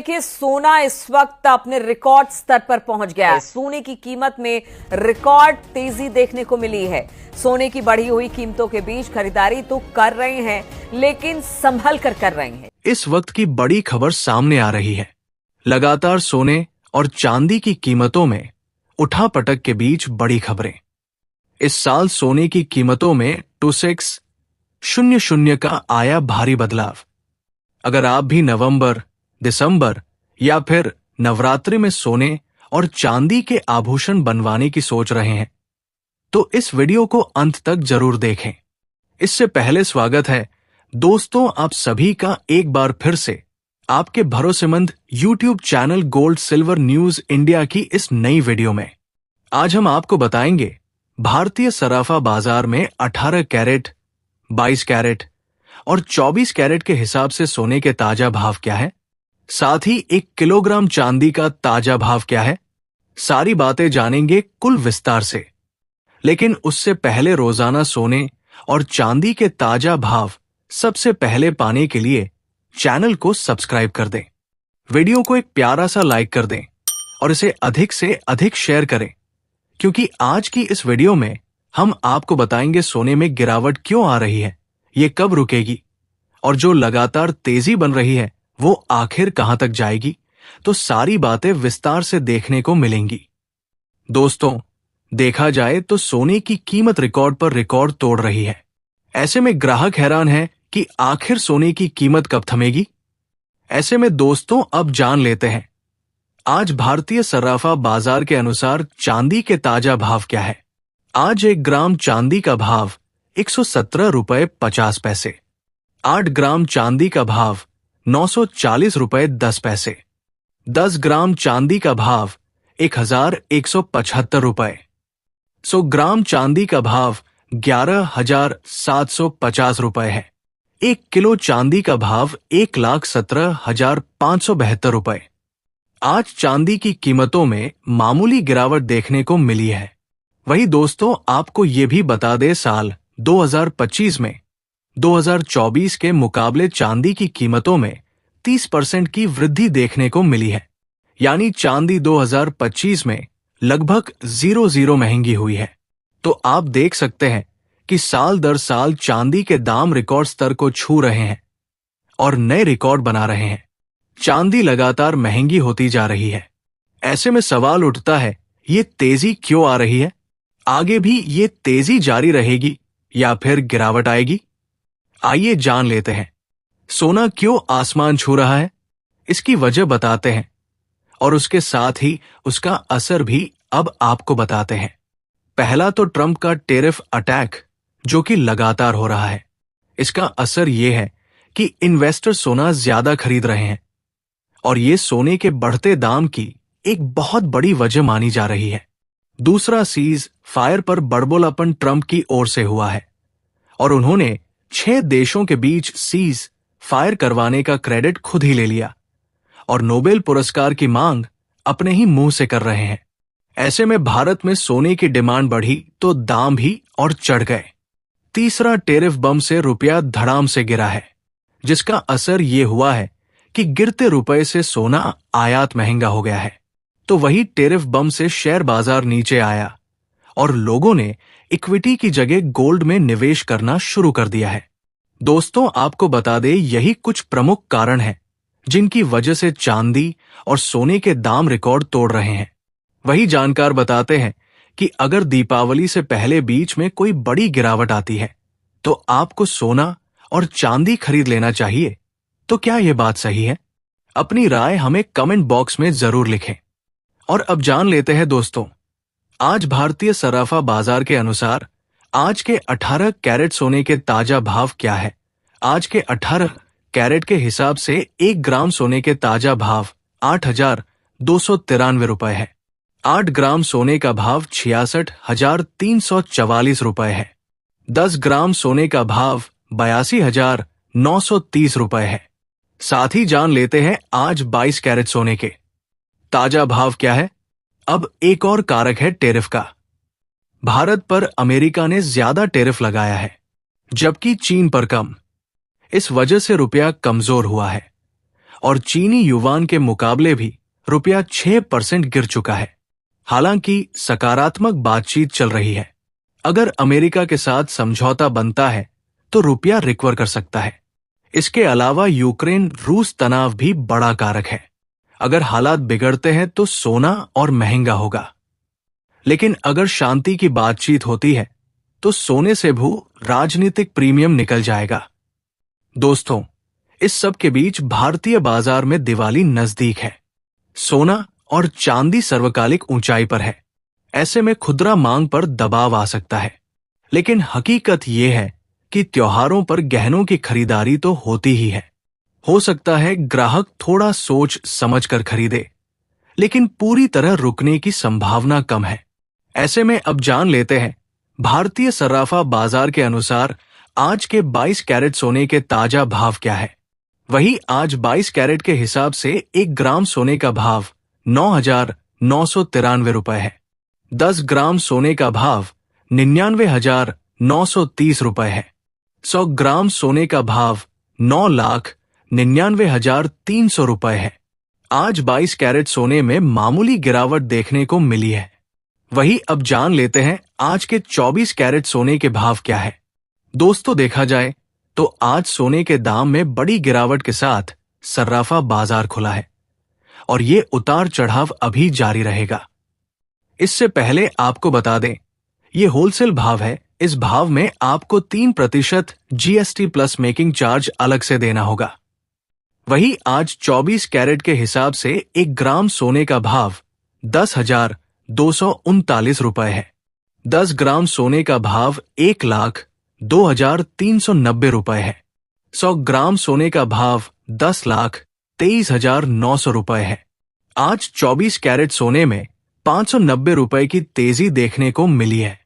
देखिए, सोना इस वक्त अपने रिकॉर्ड स्तर पर पहुंच गया है। सोने की कीमत में रिकॉर्ड तेजी देखने को मिली है। सोने की बढ़ी हुई कीमतों के बीच खरीदारी तो कर रहे हैं, लेकिन संभल कर रहे हैं। इस वक्त की बड़ी खबर सामने आ रही है। लगातार सोने और चांदी की कीमतों में उठापटक के बीच बड़ी खबरें। इस साल सोने की कीमतों में 2600 का आया भारी बदलाव। अगर आप भी नवंबर, दिसंबर या फिर नवरात्रि में सोने और चांदी के आभूषण बनवाने की सोच रहे हैं, तो इस वीडियो को अंत तक जरूर देखें। इससे पहले स्वागत है दोस्तों आप सभी का एक बार फिर से आपके भरोसेमंद YouTube channel gold silver news India की इस नई वीडियो में। आज हम आपको बताएंगे भारतीय सराफा बाजार में 18 कैरेट, 22 कैरेट और 24 कैरेट के हिसाब से सोने के ताजा भाव क्या है, साथ ही 1 किलोग्राम चांदी का ताजा भाव क्या है। सारी बातें जानेंगे कुल विस्तार से। लेकिन उससे पहले रोजाना सोने और चांदी के ताजा भाव सबसे पहले पाने के लिए चैनल को सब्सक्राइब कर दें, वीडियो को एक प्यारा सा लाइक कर दें और इसे अधिक से अधिक शेयर करें, क्योंकि आज की इस वीडियो में हम आपको बताएंगे सोने में गिरावट क्यों आ रही है, ये कब रुकेगी और जो लगातार तेजी बन रही है वो आखिर कहां तक जाएगी। तो सारी बातें विस्तार से देखने को मिलेंगी। दोस्तों, देखा जाए तो सोने की कीमत रिकॉर्ड पर रिकॉर्ड तोड़ रही है। ऐसे में ग्राहक हैरान है कि आखिर सोने की कीमत कब थमेगी। ऐसे में दोस्तों अब जान लेते हैं आज भारतीय सराफा बाजार के अनुसार चांदी के ताजा भाव क्या है। आज 1 ग्राम चांदी का भाव 117 रुपए 50 पैसे, 8 ग्राम चांदी का भाव 940 रुपए 10 पैसे, 10 ग्राम चांदी का भाव 1175 रुपए, 100 ग्राम चांदी का भाव 11,750 रुपए है। 1 किलो चांदी का भाव 1,17,572 रुपए। आज चांदी की कीमतों में मामूली गिरावट देखने को मिली है। वही दोस्तों आपको ये भी बता दे, साल 2025 में 2024 के मुकाबले चांदी की कीमतों में 30% की वृद्धि देखने को मिली है। यानी चांदी 2025 में लगभग 0 महंगी हुई है। तो आप देख सकते हैं कि साल दर साल चांदी के दाम रिकॉर्ड स्तर को छू रहे हैं और नए रिकॉर्ड बना रहे हैं। चांदी लगातार महंगी होती जा रही है। ऐसे में सवाल उठता है, ये तेजी क्यों आ रही है? आगे भी ये तेजी जारी रहेगी या फिर गिरावट आएगी? आइए जान लेते हैं। सोना क्यों आसमान छू रहा है, इसकी वजह बताते हैं और उसके साथ ही उसका असर भी अब आपको बताते हैं। पहला तो ट्रंप का टेरिफ अटैक, जो कि लगातार हो रहा है। इसका असर यह है कि इन्वेस्टर सोना ज्यादा खरीद रहे हैं और ये सोने के बढ़ते दाम की एक बहुत बड़ी वजह मानी जा रही है। दूसरा सीज फायर पर बड़बोलापन ट्रंप की ओर से हुआ है और उन्होंने 6 देशों के बीच सीज फायर करवाने का क्रेडिट खुद ही ले लिया और नोबेल पुरस्कार की मांग अपने ही मुंह से कर रहे हैं। ऐसे में भारत में सोने की डिमांड बढ़ी तो दाम भी और चढ़ गए। तीसरा, टेरिफ बम से रुपया धड़ाम से गिरा है, जिसका असर ये हुआ है कि गिरते रुपए से सोना आयात महंगा हो गया है। तो वही टेरिफ बम से शेयर बाजार नीचे आया और लोगों ने इक्विटी की जगह गोल्ड में निवेश करना शुरू कर दिया है। दोस्तों आपको बता दें, यही कुछ प्रमुख कारण हैं जिनकी वजह से चांदी और सोने के दाम रिकॉर्ड तोड़ रहे हैं। वही जानकार बताते हैं कि अगर दीपावली से पहले बीच में कोई बड़ी गिरावट आती है तो आपको सोना और चांदी खरीद लेना चाहिए। तो क्या यह बात सही है? अपनी राय हमें कमेंट बॉक्स में जरूर लिखें। और अब जान लेते हैं दोस्तों, आज भारतीय सराफा बाजार के अनुसार आज के 18 कैरेट सोने के ताजा भाव क्या है। आज के 18 कैरेट के हिसाब से 1 ग्राम सोने के ताजा भाव 8,293 रुपए है। 8 ग्राम सोने का भाव 66,344 रुपए है। 10 ग्राम सोने का भाव 82,930 रुपए है। साथ ही जान लेते हैं आज 22 कैरेट सोने के ताजा भाव क्या है। अब एक और कारक है टेरिफ का। भारत पर अमेरिका ने ज्यादा टेरिफ लगाया है, जबकि चीन पर कम। इस वजह से रुपया कमजोर हुआ है और चीनी युआन के मुकाबले भी रुपया 6% गिर चुका है। हालांकि सकारात्मक बातचीत चल रही है। अगर अमेरिका के साथ समझौता बनता है तो रुपया रिकवर कर सकता है। इसके अलावा यूक्रेन रूस तनाव भी बड़ा कारक है। अगर हालात बिगड़ते हैं तो सोना और महंगा होगा। लेकिन अगर शांति की बातचीत होती है तो सोने से भी राजनीतिक प्रीमियम निकल जाएगा। दोस्तों, इस सब के बीच भारतीय बाजार में दिवाली नजदीक है। सोना और चांदी सर्वकालिक ऊंचाई पर है। ऐसे में खुदरा मांग पर दबाव आ सकता है। लेकिन हकीकत यह है कि त्योहारों पर गहनों की खरीदारी तो होती ही है। हो सकता है ग्राहक थोड़ा सोच समझ कर खरीदे, लेकिन पूरी तरह रुकने की संभावना कम है। ऐसे में अब जान लेते हैं भारतीय सर्राफा बाजार के अनुसार आज के 22 कैरेट सोने के ताजा भाव क्या है। वही आज 22 कैरेट के हिसाब से 1 ग्राम सोने का भाव 9,993 रुपए है। 10 ग्राम सोने का भाव 99,930 रुपए है। 100 ग्राम सोने का भाव 9,99,300 रुपए है। आज 22 कैरेट सोने में मामूली गिरावट देखने को मिली है। वही अब जान लेते हैं आज के 24 कैरेट सोने के भाव क्या है। दोस्तों, देखा जाए तो आज सोने के दाम में बड़ी गिरावट के साथ सर्राफा बाजार खुला है और ये उतार चढ़ाव अभी जारी रहेगा। इससे पहले आपको बता दें, ये होलसेल भाव है। इस भाव में आपको 3% जीएसटी प्लस मेकिंग चार्ज अलग से देना होगा। वही आज 24 कैरेट के हिसाब से 1 ग्राम सोने का भाव 10,239 रुपए है। 10 ग्राम सोने का भाव 1,02,390 रुपए है। 100 ग्राम सोने का भाव 10,23,900 रुपए है। आज 24 कैरेट सोने में 590 रुपए की तेजी देखने को मिली है।